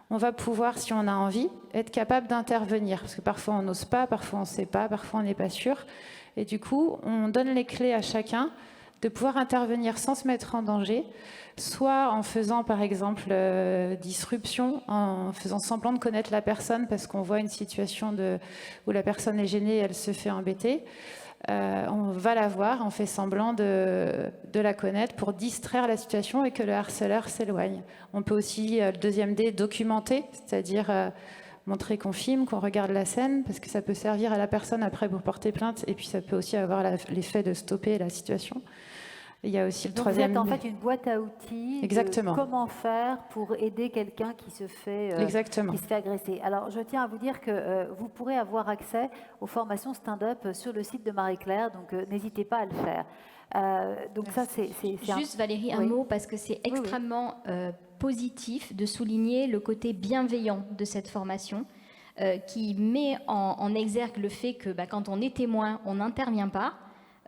on va pouvoir, si on a envie, être capable d'intervenir. Parce que parfois on n'ose pas, parfois on ne sait pas, parfois on n'est pas sûr. Et du coup, on donne les clés à chacun de pouvoir intervenir sans se mettre en danger, soit en faisant par exemple disruption, en faisant semblant de connaître la personne parce qu'on voit une situation où la personne est gênée et elle se fait embêter. On va la voir, on fait semblant de la connaître pour distraire la situation et que le harceleur s'éloigne. On peut aussi, le deuxième D, documenter, c'est-à-dire montrer qu'on filme, qu'on regarde la scène, parce que ça peut servir à la personne après pour porter plainte, et puis ça peut aussi avoir l'effet de stopper la situation. Il y a aussi le Donc troisième... vous êtes en fait une boîte à outils Exactement. de comment faire pour aider quelqu'un qui se fait agresser. Alors je tiens à vous dire que vous pourrez avoir accès aux formations stand-up sur le site de Marie-Claire, donc n'hésitez pas à le faire. Donc ça c'est juste Valérie un oui. mot parce que c'est extrêmement positif de souligner le côté bienveillant de cette formation qui met en exergue le fait que quand on est témoin, on n'intervient pas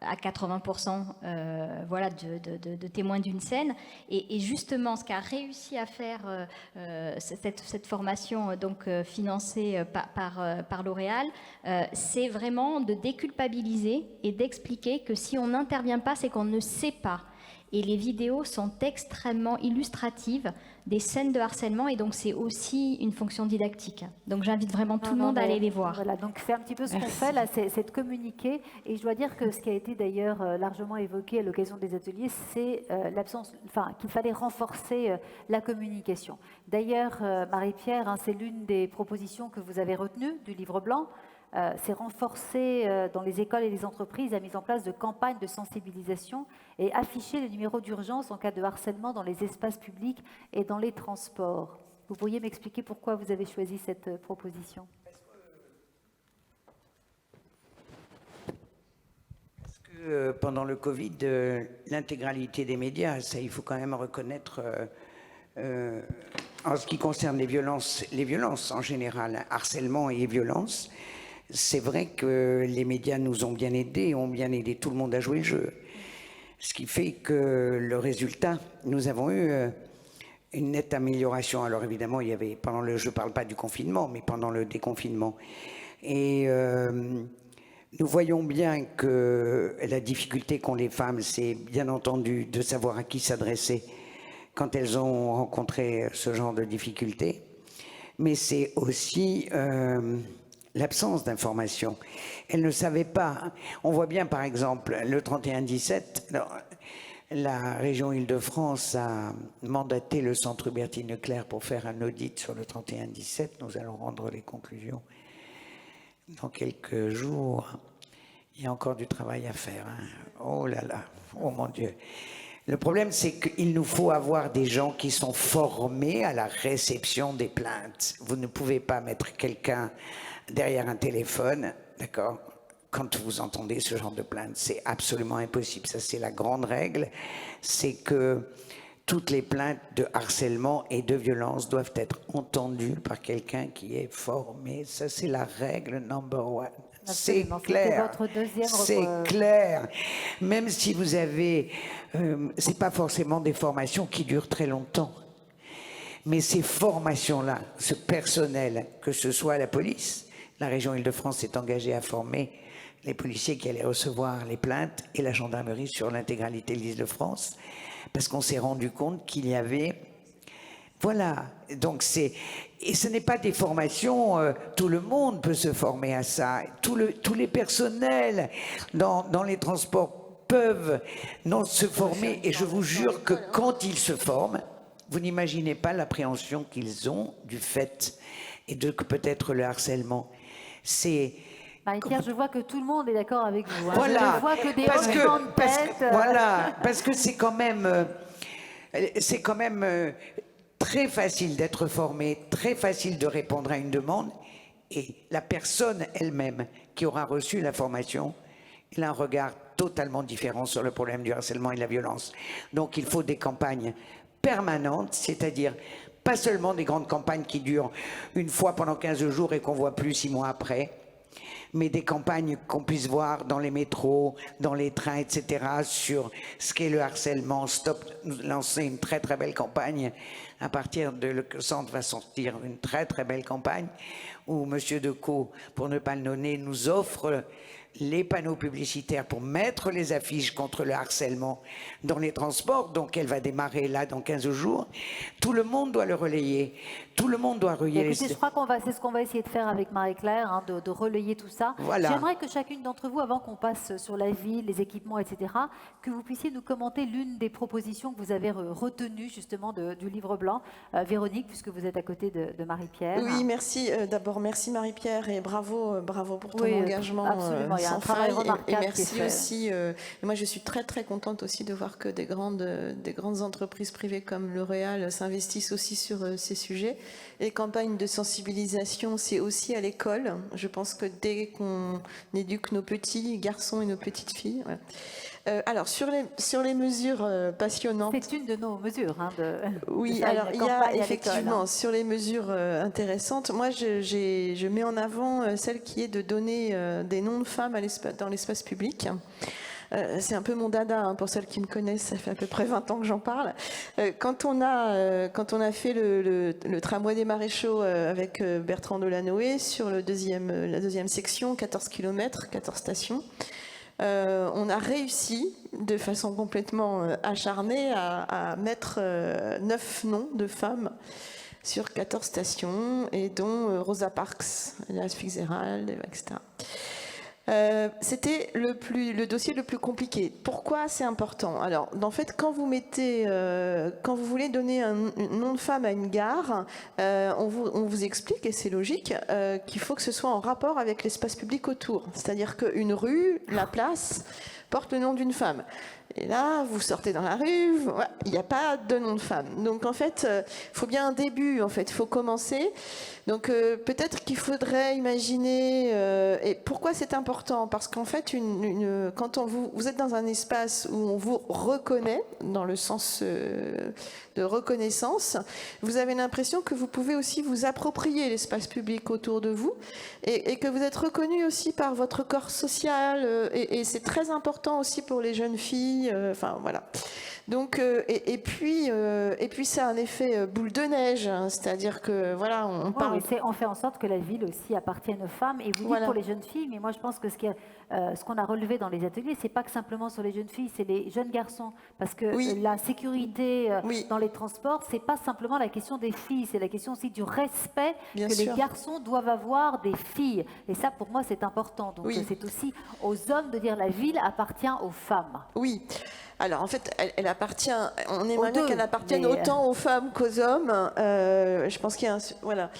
à 80% voilà, de témoins d'une scène. Et justement, ce qu'a réussi à faire cette formation donc, financée par L'Oréal, c'est vraiment de déculpabiliser et d'expliquer que si on n'intervient pas, c'est qu'on ne sait pas. Et les vidéos sont extrêmement illustratives des scènes de harcèlement et donc c'est aussi une fonction didactique. Donc j'invite vraiment tout le monde à aller les voir. Voilà, donc c'est un petit peu ce qu'on fait là, c'est de communiquer. Et je dois dire que ce qui a été d'ailleurs largement évoqué à l'occasion des ateliers, c'est l'absence, enfin qu'il fallait renforcer la communication. D'ailleurs, Marie-Pierre, c'est l'une des propositions que vous avez retenues du livre blanc. C'est renforcer dans les écoles et les entreprises la mise en place de campagnes de sensibilisation et afficher les numéros d'urgence en cas de harcèlement dans les espaces publics et dans les transports. Vous pourriez m'expliquer pourquoi vous avez choisi cette proposition? Parce que pendant le Covid, l'intégralité des médias, ça il faut quand même reconnaître, en ce qui concerne les violences en général, harcèlement et violence, c'est vrai que les médias nous ont bien aidés, ont bien aidé tout le monde à jouer le jeu. Ce qui fait que le résultat, nous avons eu une nette amélioration. Alors évidemment, il y avait, je ne parle pas du confinement, mais pendant le déconfinement. Et nous voyons bien que la difficulté qu'ont les femmes, c'est bien entendu de savoir à qui s'adresser quand elles ont rencontré ce genre de difficultés. Mais c'est aussi l'absence d'information. Elles ne savaient pas. On voit bien, par exemple, le 31-17, la région Île-de-France a mandaté le centre Hubertine Leclerc pour faire un audit sur le 31-17. Nous allons rendre les conclusions dans quelques jours. Il y a encore du travail à faire. Oh là là, oh mon Dieu. Le problème, c'est qu'il nous faut avoir des gens qui sont formés à la réception des plaintes. Vous ne pouvez pas mettre quelqu'un derrière un téléphone, d'accord, quand vous entendez ce genre de plainte. C'est absolument impossible. Ça, c'est la grande règle. C'est que toutes les plaintes de harcèlement et de violence doivent être entendues par quelqu'un qui est formé. Ça, c'est la règle number one. C'est clair, c'est clair. Même si vous avez, c'est pas forcément des formations qui durent très longtemps, mais ces formations-là, ce personnel, que ce soit la police, la région Île-de-France s'est engagée à former les policiers qui allaient recevoir les plaintes et la gendarmerie sur l'intégralité de l'Île-de-France, parce qu'on s'est rendu compte qu'il y avait, voilà, donc c'est. Et ce n'est pas des formations, tout le monde peut se former à ça. Tous les personnels dans les transports peuvent se former. Et je vous jure que quand ils se forment, vous n'imaginez pas l'appréhension qu'ils ont du fait et de peut-être le harcèlement. C'est... Marie-Pierre, je vois que tout le monde est d'accord avec vous. Voilà, je vois que des hochements de tête. Voilà, parce que c'est quand même très facile d'être formé, très facile de répondre à une demande, et la personne elle-même qui aura reçu la formation, elle a un regard totalement différent sur le problème du harcèlement et de la violence. Donc il faut des campagnes permanentes, c'est-à-dire pas seulement des grandes campagnes qui durent une fois pendant 15 jours et qu'on voit plus 6 mois après, mais des campagnes qu'on puisse voir dans les métros, dans les trains, etc., sur ce qu'est le harcèlement. Stop, nous lancer une très très belle campagne. À partir de le centre va sortir une très très belle campagne où Monsieur Decaux, pour ne pas le nommer, nous offre les panneaux publicitaires pour mettre les affiches contre le harcèlement dans les transports. Donc elle va démarrer là dans 15 jours. Tout le monde doit le relayer. Tout le monde doit relayer. Écoutez, je crois que c'est ce qu'on va essayer de faire avec Marie-Claire, de relayer tout ça. Voilà. J'aimerais que chacune d'entre vous, avant qu'on passe sur la ville, les équipements, etc., que vous puissiez nous commenter l'une des propositions que vous avez retenues justement du livre blanc. plan. Véronique, puisque vous êtes à côté de Marie-Pierre. Oui, merci. D'abord, merci Marie-Pierre et bravo pour ton engagement absolument. Il y a un sans travail faille. remarquable Et merci qui est fait. aussi. Moi, je suis très très contente aussi de voir que des grandes entreprises privées comme L'Oréal s'investissent aussi sur ces sujets. Les campagnes de sensibilisation, c'est aussi à l'école. Je pense que dès qu'on éduque nos petits garçons et nos petites filles. Voilà. Alors, sur les mesures passionnantes. C'est une de nos mesures. Oui, alors il y a effectivement sur les mesures intéressantes. Moi, je mets en avant celle qui est de donner des noms de femmes dans l'espace public. C'est un peu mon dada, pour celles qui me connaissent, ça fait à peu près 20 ans que j'en parle. Quand on a fait le tramway des Maréchaux avec Bertrand Delanoë sur la deuxième section, 14 km, 14 stations, on a réussi de façon complètement acharnée à mettre 9 noms de femmes sur 14 stations, et dont Rosa Parks, Léa Fitzgerald, etc. C'était le dossier le plus compliqué. Pourquoi c'est important? Alors, en fait, quand vous voulez donner un nom de femme à une gare, on vous explique, et c'est logique, qu'il faut que ce soit en rapport avec l'espace public autour. C'est-à-dire qu'une rue, la place, porte le nom d'une femme. Et là, vous sortez dans la rue, il n'y a pas de nom de femme. Donc en fait, il faut bien un début, en fait, il faut commencer. Donc peut-être qu'il faudrait imaginer... et pourquoi c'est important? Parce qu'en fait, quand vous êtes dans un espace où on vous reconnaît, dans le sens de reconnaissance, vous avez l'impression que vous pouvez aussi vous approprier l'espace public autour de vous, et que vous êtes reconnu aussi par votre corps social, et c'est très important aussi pour les jeunes filles. Enfin voilà. Donc et puis ça a un effet boule de neige, c'est-à-dire que voilà, on parle. On fait en sorte que la ville aussi appartienne aux femmes. Et vous dites pour les jeunes filles, mais moi je pense que ce qu'on a relevé dans les ateliers, c'est pas que simplement sur les jeunes filles, c'est les jeunes garçons, parce que la sécurité dans les transports, c'est pas simplement la question des filles, c'est la question aussi du respect les garçons doivent avoir des filles. Et ça, pour moi, c'est important. Donc c'est aussi aux hommes de dire la ville appartient aux femmes. Oui. Alors en fait, elle appartient. On aimerait bien qu'elle appartienne autant aux femmes qu'aux hommes. Je pense qu'il y a voilà.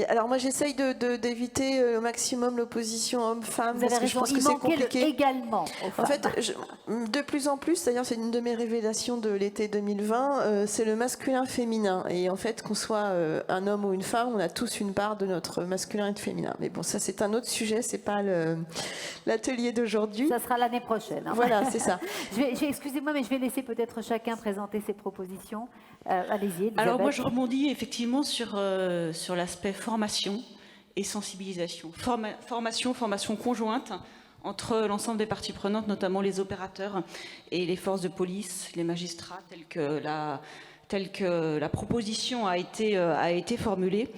Alors moi, j'essaye d'éviter au maximum l'opposition homme-femme, parce que je pense que c'est compliqué. Également aux femmes. En fait, de plus en plus, d'ailleurs, c'est une de mes révélations de l'été 2020, c'est le masculin-féminin. Et en fait, qu'on soit un homme ou une femme, on a tous une part de notre masculin et de féminin. Mais bon, ça, c'est un autre sujet, c'est pas l'atelier d'aujourd'hui. Ça sera l'année prochaine. Voilà, c'est ça. Excusez-moi, mais je vais laisser peut-être chacun présenter ses propositions. Allez-y, Elisabeth. Alors moi, je rebondis effectivement sur l'aspect formation et sensibilisation. Formation conjointe entre l'ensemble des parties prenantes, notamment les opérateurs et les forces de police, les magistrats, telle que la proposition a été formulée.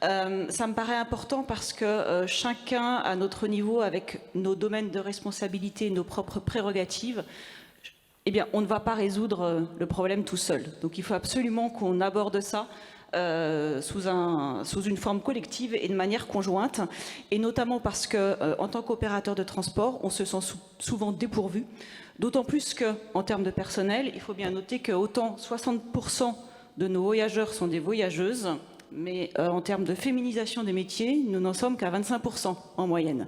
Ça me paraît important parce que chacun à notre niveau, avec nos domaines de responsabilité, nos propres prérogatives, eh bien, on ne va pas résoudre le problème tout seul. Donc il faut absolument qu'on aborde ça sous une forme collective et de manière conjointe, et notamment parce que en tant qu'opérateur de transport, on se sent souvent dépourvu, d'autant plus qu'en termes de personnel, il faut bien noter que autant 60% de nos voyageurs sont des voyageuses, mais en termes de féminisation des métiers, nous n'en sommes qu'à 25% en moyenne.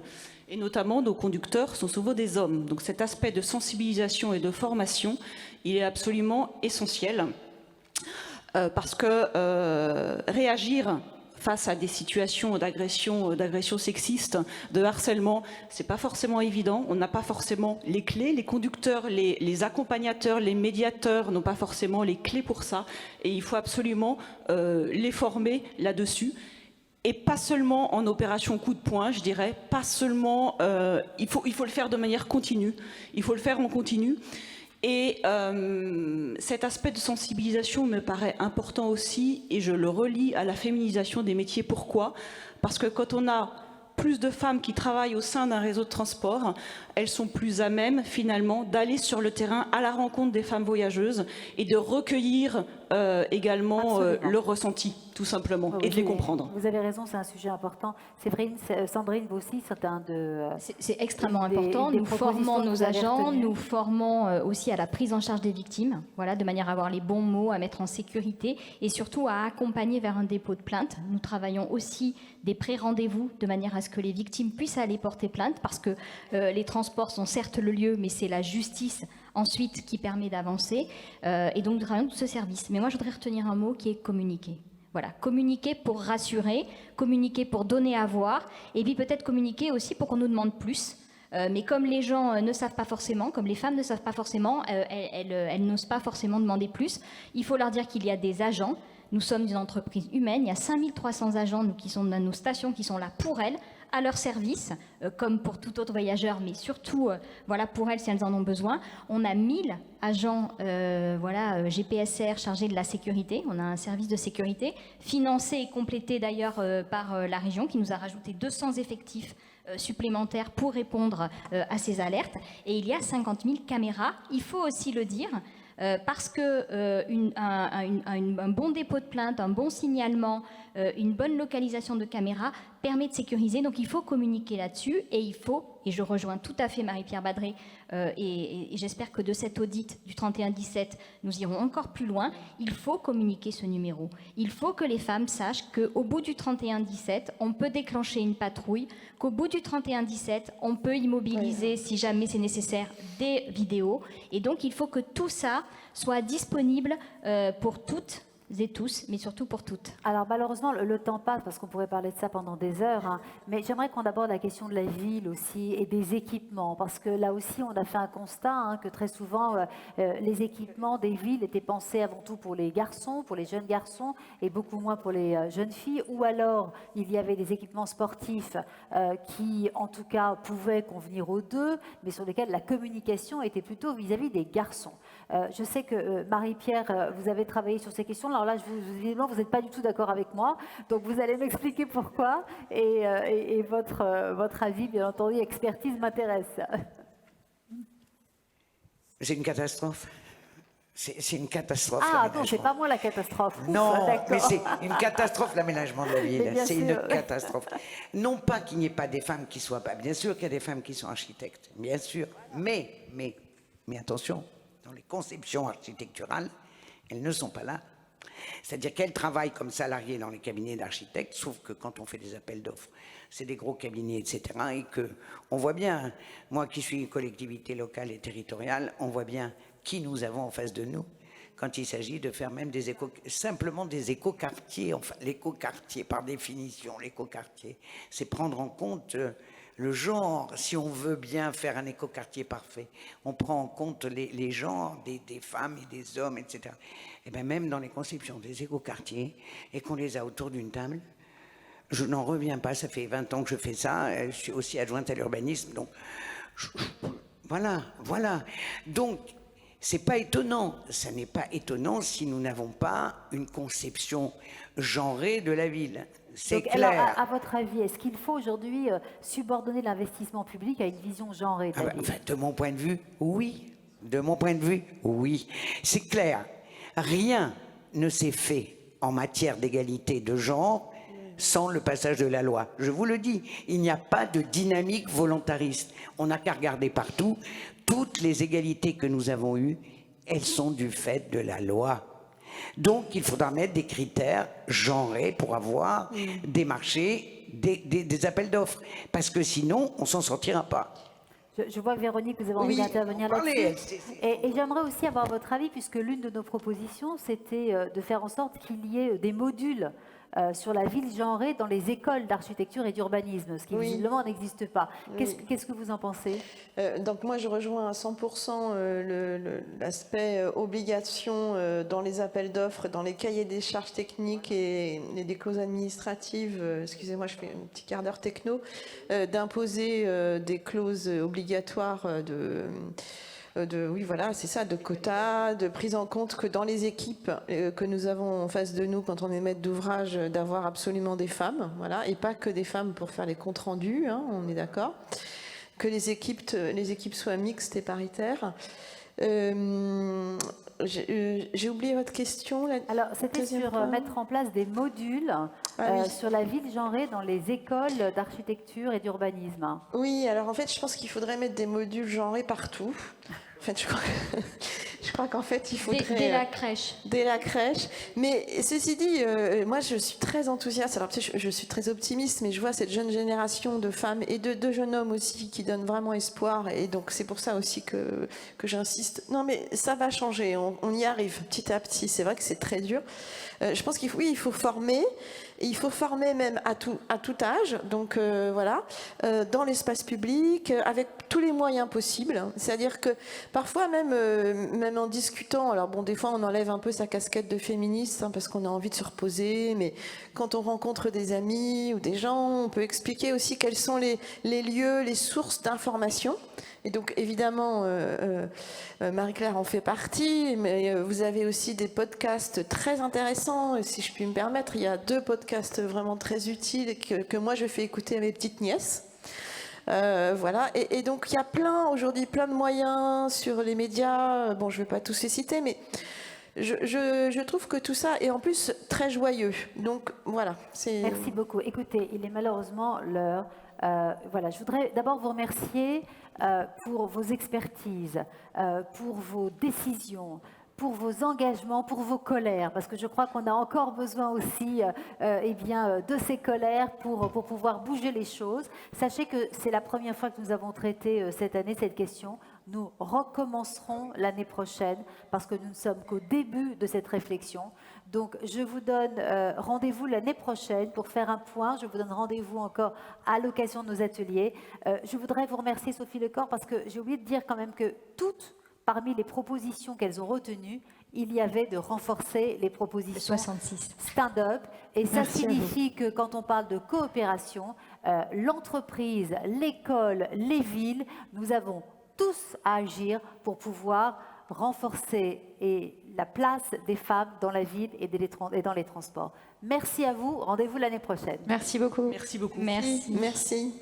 Et notamment, nos conducteurs sont souvent des hommes. Donc cet aspect de sensibilisation et de formation, il est absolument essentiel. Parce que réagir face à des situations d'agression sexiste, de harcèlement, c'est pas forcément évident. On n'a pas forcément les clés. Les conducteurs, les accompagnateurs, les médiateurs n'ont pas forcément les clés pour ça. Et il faut absolument les former là-dessus. Et pas seulement en opération coup de poing, je dirais. Pas seulement. Il faut le faire de manière continue. Il faut le faire en continu. Et cet aspect de sensibilisation me paraît important aussi, et je le relie à la féminisation des métiers. Pourquoi? Parce que quand on a plus de femmes qui travaillent au sein d'un réseau de transport, elles sont plus à même finalement d'aller sur le terrain à la rencontre des femmes voyageuses et de recueillir également le ressenti, tout simplement, Oui, et de les comprendre. Vous avez raison, c'est un sujet important. Sandrine, vous aussi, c'est un de... C'est extrêmement des- important. des Nous propositions formons que nos vous avez agents, retenues. nous formons aussi à la prise en charge des victimes, voilà, de manière à avoir les bons mots, à mettre en sécurité et surtout à accompagner vers un dépôt de plainte. Nous travaillons aussi des pré-rendez-vous de manière à ce que les victimes puissent aller porter plainte parce que les transports sont certes le lieu, mais c'est la justice ensuite qui permet d'avancer. Et donc nous travaillons tout ce service. Mais moi, je voudrais retenir un mot qui est communiquer. Voilà, communiquer pour rassurer, communiquer pour donner à voir, et puis peut-être communiquer aussi pour qu'on nous demande plus. Mais comme les gens ne savent pas forcément, comme les femmes ne savent pas forcément, elles n'osent pas forcément demander plus. Il faut leur dire qu'il y a des agents. Nous sommes une entreprise humaine. Il y a 5300 agents qui sont dans nos stations, qui sont là pour elles, à leur service, comme pour tout autre voyageur, mais surtout voilà, pour elles si elles en ont besoin. On a 1000 agents GPSR chargés de la sécurité. On a un service de sécurité financé et complété d'ailleurs par la région qui nous a rajouté 200 effectifs supplémentaires pour répondre à ces alertes. Et il y a 50 000 caméras. Il faut aussi le dire, parce que un bon dépôt de plainte, un bon signalement, une bonne localisation de caméra permet de sécuriser. Donc il faut communiquer là-dessus et il faut, et je rejoins tout à fait Marie-Pierre Badré, et j'espère que de cet audit du 31-17, nous irons encore plus loin, il faut communiquer ce numéro. Il faut que les femmes sachent qu'au bout du 31-17, on peut déclencher une patrouille, qu'au bout du 31-17, on peut immobiliser, si jamais c'est nécessaire, des vidéos. Et donc il faut que tout ça soit disponible pour toutes et tous, mais surtout pour toutes. Alors malheureusement, le temps passe parce qu'on pourrait parler de ça pendant des heures, hein, mais j'aimerais qu'on aborde la question de la ville aussi et des équipements, parce que là aussi on a fait un constat hein, que très souvent les équipements des villes étaient pensés avant tout pour les garçons, pour les jeunes garçons et beaucoup moins pour les jeunes filles, ou alors il y avait des équipements sportifs qui en tout cas pouvaient convenir aux deux, mais sur lesquels la communication était plutôt vis-à-vis des garçons. Je sais que Marie-Pierre, vous avez travaillé sur ces questions. Alors là, visiblement, vous n'êtes pas du tout d'accord avec moi. Donc vous allez m'expliquer pourquoi. Et votre avis, bien entendu, expertise m'intéresse. C'est une catastrophe. C'est une catastrophe. Ah non, c'est pas moi la catastrophe. Non, D'accord. mais c'est une catastrophe l'aménagement de la ville. Mais bien C'est une sûr. catastrophe. Non pas qu'il n'y ait pas des femmes qui soient pas. Bien sûr qu'il y a des femmes qui sont architectes, bien sûr. Mais attention, dans les conceptions architecturales, elles ne sont pas là. C'est-à-dire qu'elles travaillent comme salariées dans les cabinets d'architectes, sauf que quand on fait des appels d'offres, c'est des gros cabinets, etc. Et on voit bien, moi qui suis une collectivité locale et territoriale, on voit bien qui nous avons en face de nous quand il s'agit de faire même simplement des écoquartiers. Enfin, l'écoquartier, par définition, l'écoquartier, c'est prendre en compte le genre. Si on veut bien faire un écoquartier parfait, on prend en compte les genres des femmes et des hommes, etc. Et bien même dans les conceptions des écoquartiers, et qu'on les a autour d'une table, je n'en reviens pas, ça fait 20 ans que je fais ça, je suis aussi adjointe à l'urbanisme, donc voilà. Donc, c'est pas étonnant, ça n'est pas étonnant si nous n'avons pas une conception genrée de la ville. C'est clair. Alors, à votre avis, est-ce qu'il faut aujourd'hui subordonner l'investissement public à une vision genrée de la ville ? Enfin, de mon point de vue, oui. De mon point de vue, oui. C'est clair. Rien ne s'est fait en matière d'égalité de genre sans le passage de la loi. Je vous le dis, il n'y a pas de dynamique volontariste. On n'a qu'à regarder partout. Toutes les égalités que nous avons eues, elles sont du fait de la loi. Donc, il faudra mettre des critères genrés pour avoir des marchés, des appels d'offres. Parce que sinon, on ne s'en sortira pas. Je vois, Véronique, vous avez envie d'intervenir là-dessus. Et j'aimerais aussi avoir votre avis, puisque l'une de nos propositions, c'était de faire en sorte qu'il y ait des modules sur la ville genrée dans les écoles d'architecture et d'urbanisme, ce qui visiblement n'existe pas. Qu'est-ce que vous en pensez ? Donc moi, je rejoins à 100% l'aspect obligation dans les appels d'offres, dans les cahiers des charges techniques et des clauses administratives, excusez-moi, je fais un petit quart d'heure techno, d'imposer des clauses obligatoires oui, voilà, c'est ça, de quotas, de prise en compte que dans les équipes que nous avons en face de nous quand on est maître d'ouvrage, d'avoir absolument des femmes, voilà, et pas que des femmes pour faire les comptes rendus, hein, on est d'accord, que les équipes soient mixtes et paritaires. j'ai oublié votre question. Alors, c'était Deuxième sur point. mettre en place des modules Oui. sur la ville genrée dans les écoles d'architecture et d'urbanisme. Oui, alors en fait, je pense qu'il faudrait mettre des modules genrés partout. En fait, je crois qu'en fait, il faudrait... Dès la crèche. Dès la crèche. Mais ceci dit, moi, je suis très enthousiaste. Alors, peut-être, je suis très optimiste, mais je vois cette jeune génération de femmes et de jeunes hommes aussi qui donnent vraiment espoir. Et donc, c'est pour ça aussi que j'insiste. Non, mais ça va changer. On y arrive petit à petit. C'est vrai que c'est très dur. Je pense qu'il faut former. Et il faut former même à tout âge, donc voilà, dans l'espace public, avec tous les moyens possibles. C'est-à-dire que parfois même en discutant, alors bon, des fois on enlève un peu sa casquette de féministe parce qu'on a envie de se reposer, mais quand on rencontre des amis ou des gens, on peut expliquer aussi quels sont les lieux, les sources d'information. Et donc évidemment, Marie-Claire en fait partie, mais vous avez aussi des podcasts très intéressants. Et si je puis me permettre, il y a 2 podcasts vraiment très utiles que moi je fais écouter à mes petites nièces. Voilà. Et donc il y a aujourd'hui plein de moyens sur les médias. Bon, je ne vais pas tous les citer, mais je trouve que tout ça est en plus très joyeux. Donc voilà. Merci beaucoup. Écoutez, il est malheureusement l'heure. Voilà, je voudrais d'abord vous remercier pour vos expertises, pour vos décisions, pour vos engagements, pour vos colères, parce que je crois qu'on a encore besoin aussi de ces colères pour pouvoir bouger les choses. Sachez que c'est la première fois que nous avons traité cette année cette question. Nous recommencerons l'année prochaine parce que nous ne sommes qu'au début de cette réflexion. Donc, je vous donne rendez-vous l'année prochaine pour faire un point. Je vous donne rendez-vous encore à l'occasion de nos ateliers. Je voudrais vous remercier, Sophie Lecor, parce que j'ai oublié de dire quand même que parmi les propositions qu'elles ont retenues, il y avait de renforcer les propositions 66. stand-up. Et ça Merci à signifie que quand on parle de coopération, l'entreprise, l'école, les villes, nous avons tous à agir pour pouvoir renforcer la place des femmes dans la ville et dans les transports. Merci à vous. Rendez-vous l'année prochaine. Merci beaucoup. Merci beaucoup. Merci. Merci.